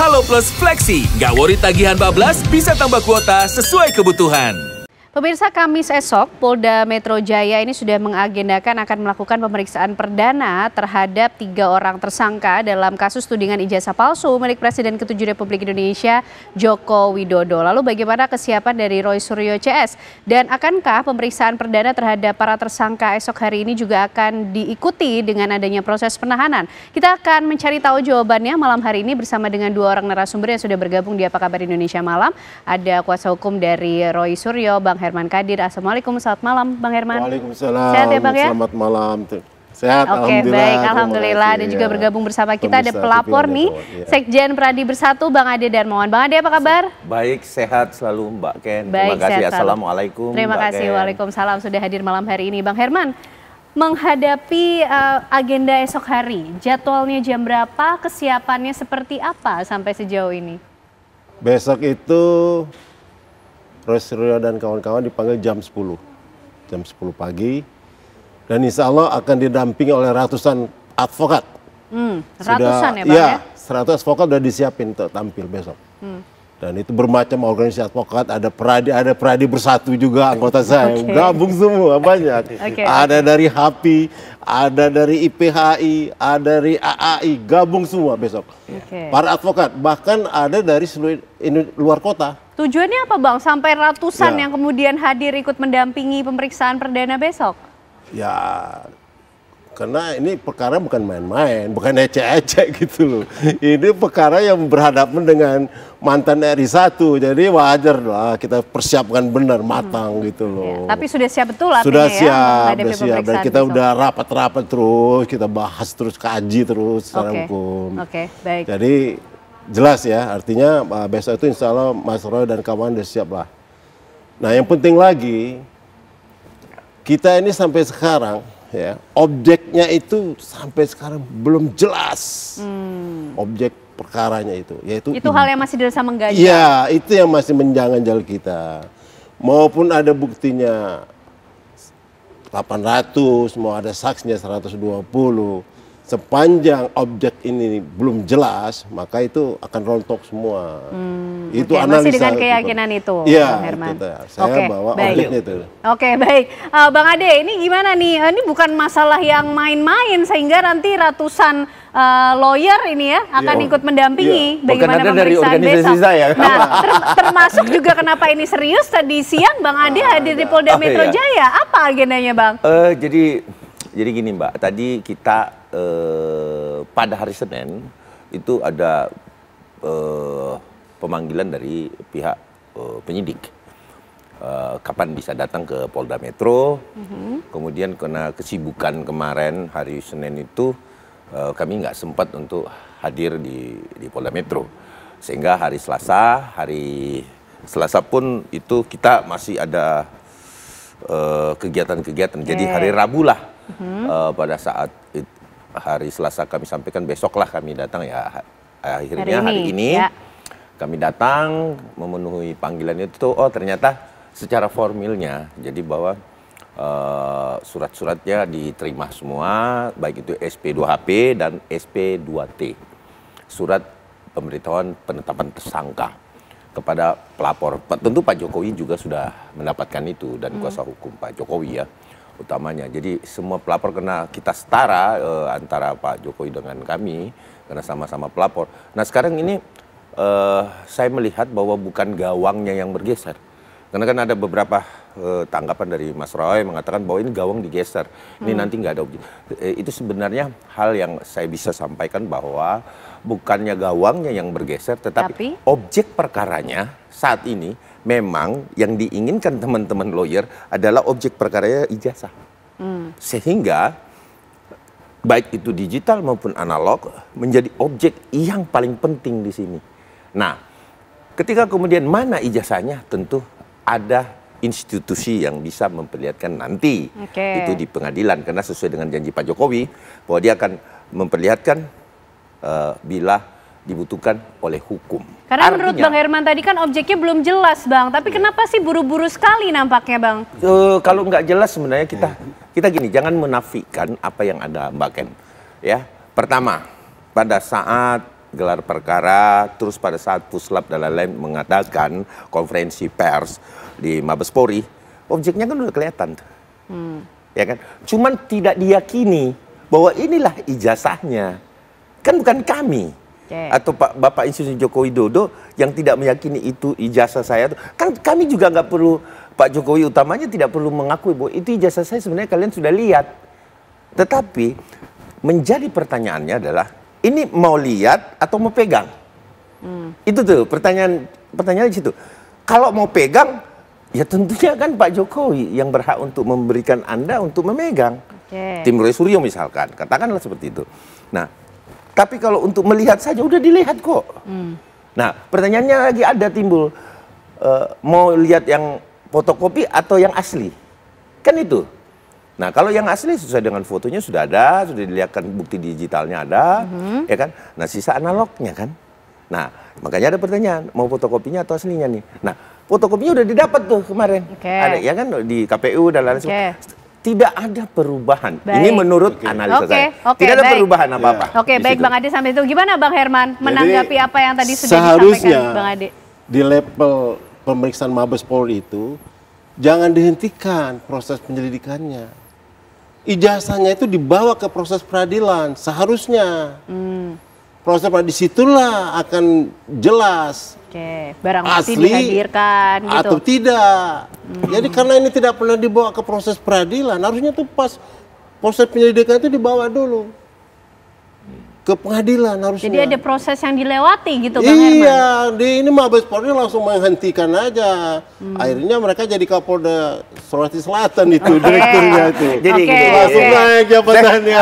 Halo Plus Fleksi, nggak worry tagihan bablas, bisa tambah kuota sesuai kebutuhan. Pemirsa, Kamis esok, Polda Metro Jaya ini sudah mengagendakan akan melakukan pemeriksaan perdana terhadap 3 orang tersangka dalam kasus tudingan ijazah palsu milik Presiden ke-7 Republik Indonesia, Joko Widodo. Lalu bagaimana kesiapan dari Roy Suryo CS? Dan akankah pemeriksaan perdana terhadap para tersangka esok hari ini juga akan diikuti dengan adanya proses penahanan? Kita akan mencari tahu jawabannya malam hari ini bersama dengan 2 orang narasumber yang sudah bergabung di Apa Kabar Indonesia Malam. Ada kuasa hukum dari Roy Suryo, Bang Herman Kadir. Assalamualaikum, selamat malam Bang Herman. Waalaikumsalam. Sehat ya Bang ya? Selamat malam. Sehat, Oke, alhamdulillah. baik, alhamdulillah. Dan juga bergabung bersama kita ada pelapor nih, Sekjen Pradi Bersatu, Bang Ade Darmawan. Bang Ade, apa kabar? Baik, sehat selalu Mbak Ken. Baik, terima kasih. sehat Assalamualaikum. Terima Mbak kasih, Ken. waalaikumsalam sudah hadir malam hari ini. Bang Herman, menghadapi agenda esok hari, jadwalnya jam berapa, kesiapannya seperti apa sampai sejauh ini? Besok itu Roy Suryo dan kawan-kawan dipanggil jam 10 pagi, dan insya Allah akan didampingi oleh ratusan advokat. Ratusan ya Bang ya? ya? 100 advokat sudah disiapin untuk tampil besok. Dan itu bermacam organisasi advokat, ada Pradi Bersatu juga anggota saya, gabung semua banyak. Ada dari HAPI, ada dari IPHI, ada dari AAI, gabung semua besok. Para advokat, bahkan ada dari seluruh luar kota. Tujuannya apa Bang? Sampai ratusan yang kemudian hadir ikut mendampingi pemeriksaan perdana besok? Ya, karena ini perkara bukan main-main, bukan ecek-ecek gitu loh. Ini perkara yang berhadapan dengan mantan RI 1, jadi wajar lah kita persiapkan benar, matang gitu loh. Tapi sudah siap betul artinya sudah ya? Sudah siap, dan kita udah rapat-rapat terus, kita bahas terus, kaji terus secara hukum. Baik. Jadi jelas ya, artinya besok itu insya Allah Mas Roy dan kawan udah siap lah. Nah yang penting lagi, kita ini sampai sekarang ya, objeknya itu sampai sekarang belum jelas. Objek perkaranya itu, yaitu itu hal yang masih dirasa mengganjal. Iya, itu yang masih menjanggal kita. Maupun ada buktinya 800, mau ada saksinya 120. Sepanjang objek ini belum jelas, maka itu akan rontok semua. Itu analisa. Masih dengan keyakinan itu, ya, Bang Herman. Saya bawa objeknya itu. Oke, baik. Bang Ade, ini gimana nih? Ini bukan masalah yang main-main sehingga nanti ratusan lawyer ini ya akan ikut mendampingi bagaimana pemeriksaan besok. Saya. Nah, termasuk juga kenapa ini serius, tadi siang Bang Ade hadir di Polda Metro Jaya. Apa agendanya Bang? Jadi gini Mbak, tadi kita pada hari Senin itu ada pemanggilan dari pihak penyidik. Kapan bisa datang ke Polda Metro. Kemudian karena kesibukan kemarin hari Senin itu kami nggak sempat untuk hadir di Polda Metro. Sehingga hari Selasa pun itu kita masih ada kegiatan-kegiatan. Jadi hari Rabu lah pada saat hari Selasa kami sampaikan besoklah kami datang ya, akhirnya hari ini kami datang memenuhi panggilan itu. Oh ternyata secara formilnya jadi bahwa surat-suratnya diterima semua, baik itu SP2HP dan SP2T, surat pemberitahuan penetapan tersangka kepada pelapor. Tentu Pak Jokowi juga sudah mendapatkan itu dan kuasa hukum Pak Jokowi ya utamanya. Jadi semua pelapor kena kita setara antara Pak Jokowi dengan kami karena sama-sama pelapor. Nah sekarang ini saya melihat bahwa bukan gawangnya yang bergeser. Karena kan ada beberapa tanggapan dari Mas Roy mengatakan bahwa ini gawang digeser. Ini nanti nggak ada objek. Itu sebenarnya hal yang saya bisa sampaikan bahwa bukannya gawangnya yang bergeser, tetapi objek perkaranya saat ini memang yang diinginkan teman-teman lawyer adalah objek perkaranya ijazah. Sehingga baik itu digital maupun analog menjadi objek yang paling penting di sini. Nah, ketika kemudian mana ijazahnya, tentu ada institusi yang bisa memperlihatkan nanti itu di pengadilan, karena sesuai dengan janji Pak Jokowi bahwa dia akan memperlihatkan bila dibutuhkan oleh hukum. Karena menurut Bang Herman tadi kan objeknya belum jelas Bang, tapi kenapa sih buru-buru sekali nampaknya Bang? Kalau nggak jelas sebenarnya kita gini, jangan menafikan apa yang ada Mbak Ken. Ya, pertama pada saat gelar perkara, terus pada saat Puslap dan lain-lain mengadakan konferensi pers di Mabes Polri, objeknya kan udah kelihatan. Ya kan? Cuman tidak diyakini bahwa inilah ijazahnya. Kan bukan kami. Atau Bapak Insinyur Joko Widodo yang tidak meyakini itu ijazah saya. Kan kami juga nggak perlu, Pak Jokowi utamanya tidak perlu mengakui bahwa itu ijazah saya, sebenarnya kalian sudah lihat. Tetapi menjadi pertanyaannya adalah, ini mau lihat atau mau pegang? Itu tuh pertanyaan di situ. Kalau mau pegang, ya tentunya kan Pak Jokowi yang berhak untuk memberikan Anda untuk memegang. Tim Roy Suryo misalkan, katakanlah seperti itu. Nah, tapi kalau untuk melihat saja udah dilihat kok. Nah, pertanyaannya lagi ada timbul, mau lihat yang fotokopi atau yang asli? Kan itu. Nah, kalau yang asli sesuai dengan fotonya sudah ada, sudah dilihatkan bukti digitalnya ada, ya kan? Nah, sisa analognya kan. Nah, makanya ada pertanyaan, mau fotokopinya atau aslinya nih? Nah, fotokopinya udah didapat tuh kemarin. Ada ya kan di KPU dan lain sebagainya. Tidak ada perubahan. Ini menurut analisa saya. Tidak ada perubahan apa-apa. Baik Bang Ade, sampai itu gimana Bang Herman menanggapi apa yang tadi sudah disampaikan Bang Ade? Di level pemeriksaan Mabes Polri itu jangan dihentikan proses penyelidikannya. Ijazahnya itu dibawa ke proses peradilan seharusnya. Proses peradilan disitulah akan jelas. Barang bukti asli dihadirkan gitu. Atau tidak. Jadi karena ini tidak pernah dibawa ke proses peradilan, harusnya tuh pas proses penyelidikan itu dibawa dulu ke pengadilan harusnya. Jadi ada proses yang dilewati gitu Bang Herman? Iya, ini Mabes Polri langsung menghentikan aja. Akhirnya mereka jadi Kapolda Sulawesi Selatan itu, direkturnya itu. Jadi langsung naik jabatannya.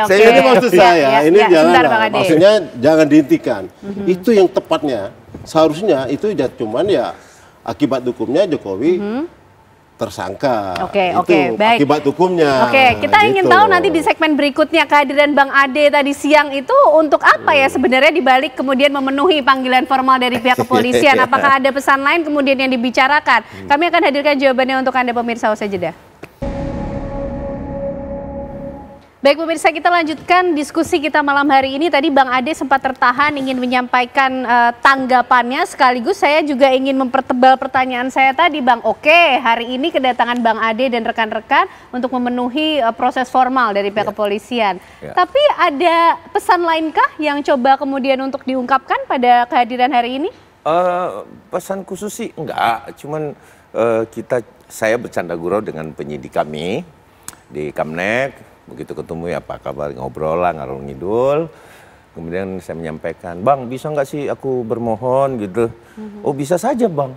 Jadi maksud saya, ini jangan, maksudnya jangan dihentikan. Itu yang tepatnya. Seharusnya itu ya cuman ya akibat hukumnya Jokowi tersangka. Baik. Akibat hukumnya. Kita ingin tahu nanti di segmen berikutnya kehadiran Bang Ade tadi siang itu untuk apa ya sebenarnya dibalik kemudian memenuhi panggilan formal dari pihak kepolisian. Apakah ada pesan lain kemudian yang dibicarakan? Kami akan hadirkan jawabannya untuk Anda pemirsa usai jeda. Baik pemirsa, kita lanjutkan diskusi kita malam hari ini. Tadi Bang Ade sempat tertahan ingin menyampaikan tanggapannya, sekaligus saya juga ingin mempertebal pertanyaan saya tadi Bang. Hari ini kedatangan Bang Ade dan rekan-rekan untuk memenuhi proses formal dari pihak kepolisian. Tapi ada pesan lainkah yang coba kemudian untuk diungkapkan pada kehadiran hari ini? Pesan khusus sih enggak, cuman saya bercanda gurau dengan penyidik kami di Kamnek. Begitu ketemu ya apa kabar, ngobrol lah ngalor ngidul. Kemudian saya menyampaikan, Bang bisa nggak sih aku bermohon gitu. Oh bisa saja Bang,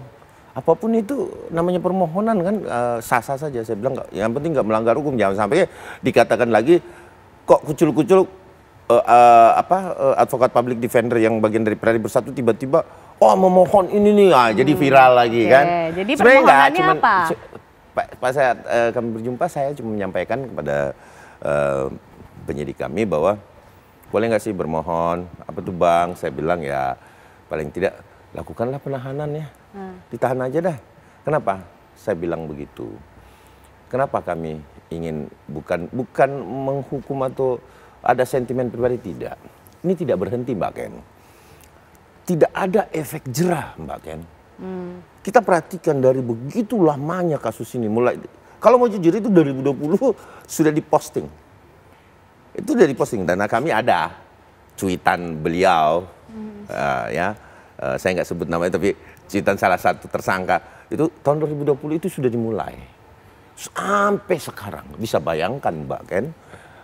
apapun itu namanya permohonan kan sah-sah saja. Saya bilang nggak, yang penting nggak melanggar hukum, jangan sampai dikatakan lagi kok kucul-kucul advokat public defender yang bagian dari Peradi Bersatu tiba-tiba memohon ini nih, jadi viral lagi kan. Jadi permohonannya apa? Pas saat kami berjumpa saya cuma menyampaikan kepada penyidik kami bahwa boleh nggak sih bermohon, apa tuh Bang? Saya bilang ya paling tidak lakukanlah penahanan ya, ditahan aja dah. Kenapa? Saya bilang begitu. Kenapa kami ingin bukan menghukum atau ada sentimen pribadi, tidak. Ini tidak berhenti Mbak Ken. Tidak ada efek jerah Mbak Ken. Kita perhatikan dari begitu lamanya kasus ini mulai. Kalau mau jujur itu 2020 sudah diposting. Itu sudah diposting dan kami ada cuitan beliau, saya nggak sebut namanya tapi cuitan salah satu tersangka itu tahun 2020 itu sudah dimulai. Sampai sekarang bisa bayangkan Mbak Ken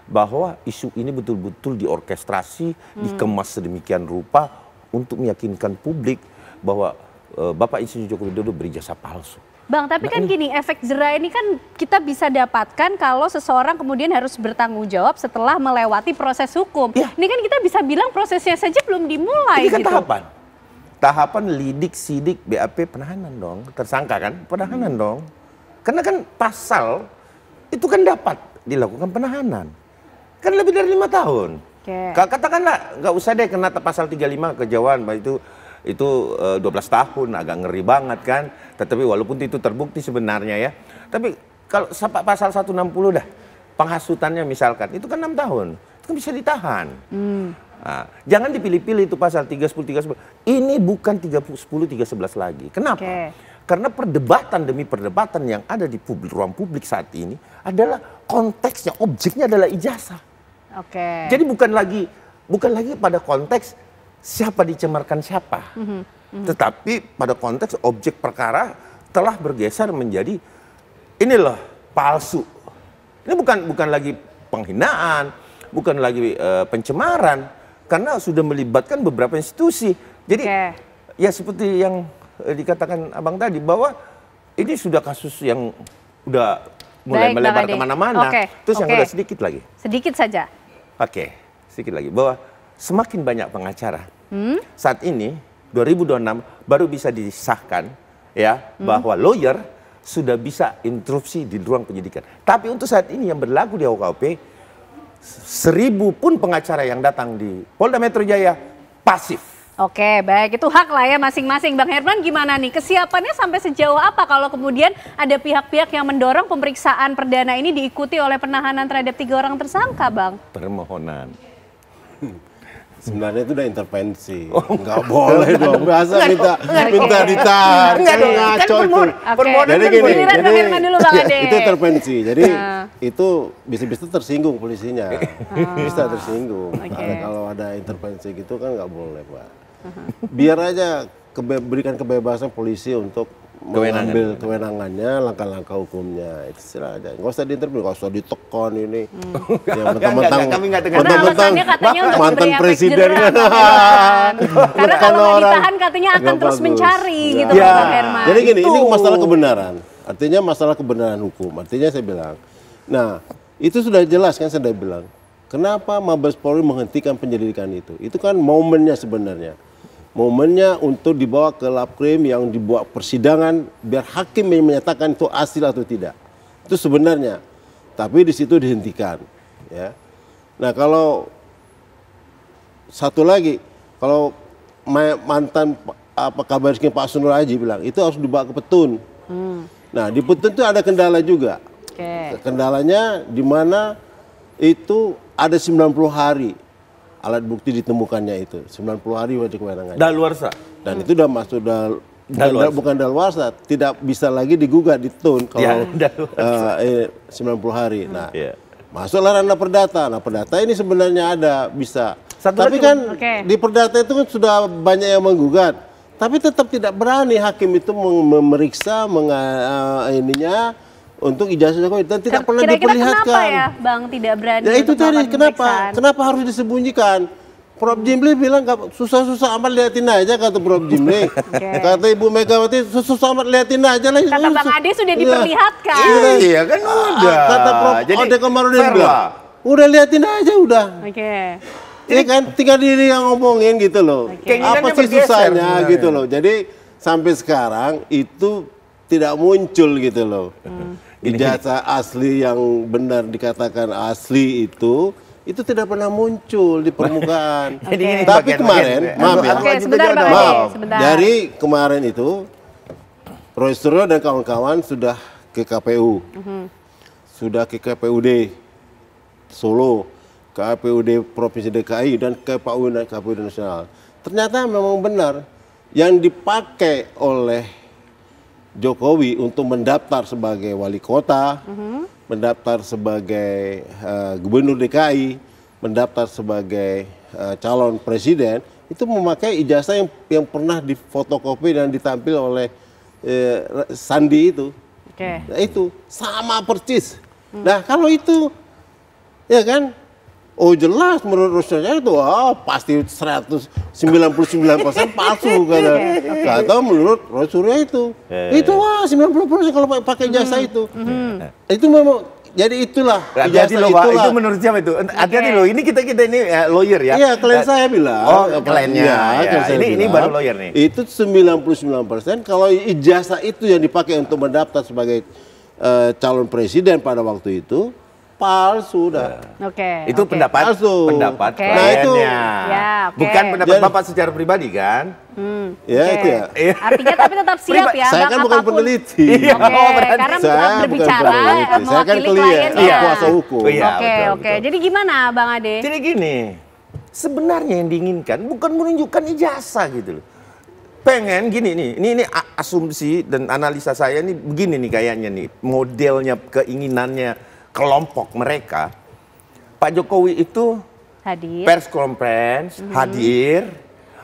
bahwa isu ini betul-betul diorkestrasi, dikemas sedemikian rupa untuk meyakinkan publik bahwa Bapak Insinyur Joko Widodo berijazah palsu. Bang, tapi kan gini, efek jerah ini kan kita bisa dapatkan kalau seseorang kemudian harus bertanggung jawab setelah melewati proses hukum. Ini kan kita bisa bilang prosesnya saja belum dimulai. Ini kan tahapan. Tahapan lidik, sidik, BAP, penahanan dong. Tersangka kan, penahanan dong. Karena kan pasal itu kan dapat dilakukan penahanan. Kan lebih dari 5 tahun. Katakanlah, nggak usah deh kena pasal 35 kejauhan, itu 12 tahun, agak ngeri banget kan. Tetapi walaupun itu terbukti sebenarnya ya. Tapi kalau pasal 160 dah, penghasutannya misalkan, itu kan 6 tahun. Itu kan bisa ditahan. Nah, jangan dipilih-pilih itu pasal 310, 311. Ini bukan 310, 311 lagi. Kenapa? Karena perdebatan demi perdebatan yang ada di ruang publik saat ini adalah konteksnya, objeknya adalah ijazah. Jadi bukan lagi pada konteks siapa dicemarkan siapa. Tetapi pada konteks objek perkara telah bergeser menjadi ini loh palsu. Ini bukan lagi penghinaan, bukan lagi pencemaran, karena sudah melibatkan beberapa institusi. Jadi ya seperti yang dikatakan Abang tadi, bahwa ini sudah kasus yang udah mulai melebar kemana-mana. Terus yang udah sedikit lagi. Sedikit saja. Sedikit lagi. Bahwa semakin banyak pengacara. Saat ini 2026 baru bisa disahkan ya bahwa lawyer sudah bisa interupsi di ruang penyidikan. Tapi untuk saat ini yang berlaku di OKP, 1000 pun pengacara yang datang di Polda Metro Jaya pasif. Baik, itu hak lah ya masing-masing. Bang Herman gimana nih, kesiapannya sampai sejauh apa kalau kemudian ada pihak-pihak yang mendorong pemeriksaan perdana ini diikuti oleh penahanan terhadap 3 orang tersangka, Bang? Permohonan. Sebenarnya itu udah intervensi. Nggak boleh dong. Biasa minta ditahan. Ngaco itu. Jadi gini, itu intervensi. Jadi itu bisa tersinggung polisinya. Bisa tersinggung. Kalau ada intervensi gitu kan nggak boleh, Pak. Biar aja berikan kebebasan polisi untuk mengambil kewenangannya, langkah-langkah hukumnya. Itu sila aja. Nggak usah diintervensi, nggak usah ditekan ini. Ya mentang-mentang mantan presiden. Karena kalau nggak ditahan katanya akan terus mencari gitu, Bang Herman. Jadi gini, ini masalah kebenaran. Artinya masalah kebenaran hukum. Artinya saya bilang, nah itu sudah jelas kan saya bilang. Kenapa Mabes Polri menghentikan penyelidikan itu? Itu kan momennya sebenarnya. Momennya untuk dibawa ke Lapkrim yang dibuat persidangan biar hakim yang menyatakan itu asli atau tidak. Itu sebenarnya. Tapi di situ dihentikan, ya. Nah, kalau satu lagi, kalau mantan Kabar Reskrim Pak Sunur Aji bilang itu harus dibawa ke Petun. Nah, di Petun itu ada kendala juga. Kendalanya di mana itu ada 90 hari. Alat bukti ditemukannya itu 90 hari wajib kewenangannya. Daluarsa. Dan itu udah masuk bukan daluarsa, tidak bisa lagi digugat di TUN kalau 90 hari. Nah, masuklah ranah perdata. Nah, perdata ini sebenarnya ada bisa. Tapi kan di perdata itu kan sudah banyak yang menggugat. Tapi tetap tidak berani hakim itu memeriksa untuk ijazah Jokowi dan tidak pernah diperlihatkan. Kenapa ya, Bang, tidak berani? Ya itu tadi, kenapa harus disembunyikan? Prof Jimli bilang susah-susah amat liatin aja, kata Prof Jimli. Kata Ibu Megawati susah-susah amat liatin aja lah. Kata Bang Ade sudah diperlihatkan. Iya kan udah. Kata Prof Ode Komarudin bilang, udah liatin aja udah. Iya kan, tinggal diri yang ngomongin gitu loh. Apa sih susahnya gitu loh. Jadi sampai sekarang itu tidak muncul gitu loh. Ijazah asli yang benar dikatakan asli itu tidak pernah muncul di permukaan. Tapi kemarin, dari kemarin itu Roy Suryo dan kawan-kawan sudah ke KPU, sudah ke KPUD Solo, KPUD Provinsi DKI dan KPUD Nasional. Ternyata memang benar yang dipakai oleh Jokowi untuk mendaftar sebagai wali kota, mendaftar sebagai gubernur DKI, mendaftar sebagai calon presiden, itu memakai ijazah yang pernah difotokopi dan ditampil oleh Sandi itu. Nah, itu sama persis. Nah, kalau itu, ya kan, oh jelas menurut Rusya itu pasti 199% palsu kata menurut Roy Suryo itu 90% kalau pakai jasa itu. Itu memang jadi itulah ijazah itulah. Itu menurut siapa itu? Hati-hati loh, ini kita ini lawyer ya. Iya, klien saya bilang. Oh, kliennya. Ini baru lawyer nih. Itu 99% kalau ijazah itu yang dipakai untuk mendaftar sebagai calon presiden pada waktu itu palsu dah. Itu pendapat kliennya. Bukan pendapat Bapak secara pribadi kan? Ya itu ya. Artinya tapi tetap siap ya. Saya kan bukan peneliti. Karena berbicara saya kan klien, kuasa hukum. Oke. Jadi gimana Bang Ade? Jadi gini, sebenarnya yang diinginkan bukan menunjukkan ijazah gitu loh. Pengen gini nih, ini asumsi dan analisa saya nih begini nih kayaknya nih, modelnya keinginannya kelompok mereka. Pak Jokowi itu hadir, pers conference, hadir,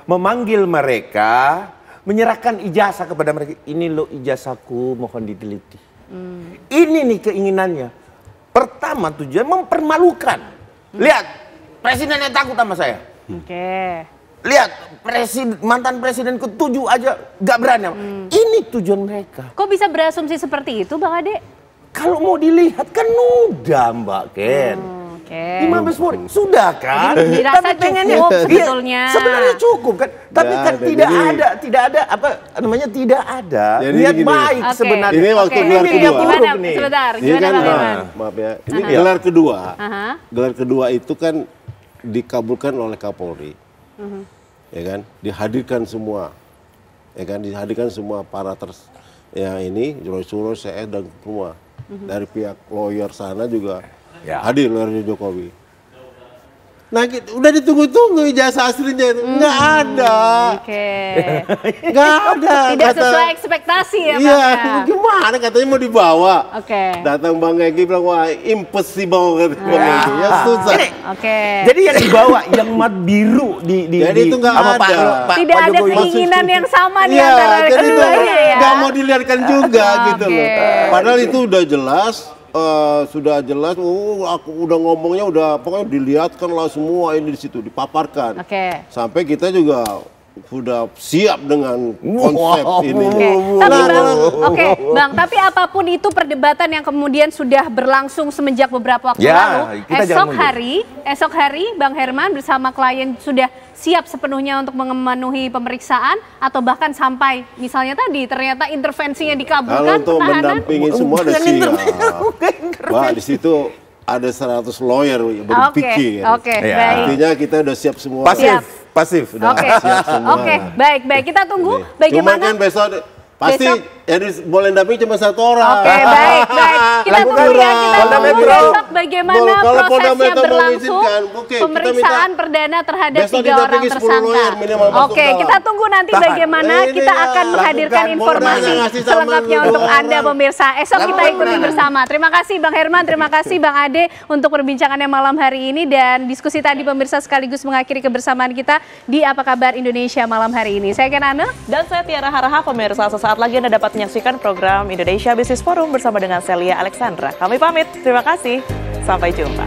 memanggil mereka, menyerahkan ijazah kepada mereka. Ini lo ijazahku, mohon diteliti. Ini nih keinginannya. Pertama tujuan mempermalukan. Lihat, presidennya takut sama saya. Oke. Lihat, mantan presiden ke-7 aja gak berani. Ini tujuan mereka. Kok bisa berasumsi seperti itu, Bang Ade? Kalau mau dilihat kan udah Mbak Ken. Oke. 15 Polri sudah kan? Jadi dirasa cukup sebetulnya. Sebenarnya cukup kan, tapi kan tidak ada apa namanya, tidak ada niat baik sebenarnya. Ini waktu gelar kedua. Gimana? Sebentar, ini kan maaf ya, ini gelar kedua. Gelar kedua itu kan dikabulkan oleh Kapolri. Ya kan, dihadirkan semua. Ya kan, dihadirkan semua para yang ini, Suros, CS dan semua. Dari pihak lawyer sana juga hadir lawyer Jokowi. Nah, udah ditunggu-tunggu ijazah aslinya itu. Nggak ada. Oke. Nggak ada. Tidak sesuai ekspektasi ya, Pak? Iya, gimana katanya mau dibawa. Oke. Datang Bang Egy bilang, wah impossible. Ya susah. Oke. Jadi yang dibawa, yang mat biru Jadi itu nggak ada. Tidak ada keinginan yang sama di antara keduanya ya? Nggak mau dilihatkan juga gitu loh. Padahal itu udah jelas. Sudah jelas, aku udah ngomongnya pokoknya dilihatkan lah semua ini di situ, dipaparkan. Sampai kita juga sudah siap dengan konsep ini. Bang, tapi apapun itu perdebatan yang kemudian sudah berlangsung semenjak beberapa waktu lalu, esok hari Bang Herman bersama klien sudah siap sepenuhnya untuk memenuhi pemeriksaan atau bahkan sampai misalnya tadi ternyata intervensinya dikabulkan. Kalau untuk mendampingi semua ada siap. Wah, di situ ada 100 lawyer berpikir. Artinya kita udah siap semua. Pasif. Oke, baik. Kita tunggu bagaimana. Cuman kan besok pasti jadi boleh dampingi cuma 1 orang. Oke, baik. Kita tunggu ya, kita tunggu besok bagaimana prosesnya berlangsung. Pemeriksaan perdana terhadap 3 orang tersangka. Oke, kita tunggu nanti bagaimana kita akan menghadirkan informasi selengkapnya untuk Anda pemirsa. Esok kita ikuti bersama. Terima kasih Bang Herman, terima kasih Bang Ade untuk perbincangannya malam hari ini dan diskusi tadi pemirsa sekaligus mengakhiri kebersamaan kita di Apa Kabar Indonesia malam hari ini. Saya Kenana dan saya Tiara Haraha. Pemirsa, sesaat lagi Anda dapat menyaksikan program Indonesia Business Forum bersama dengan Celia Alexandra. Kami pamit, terima kasih, sampai jumpa.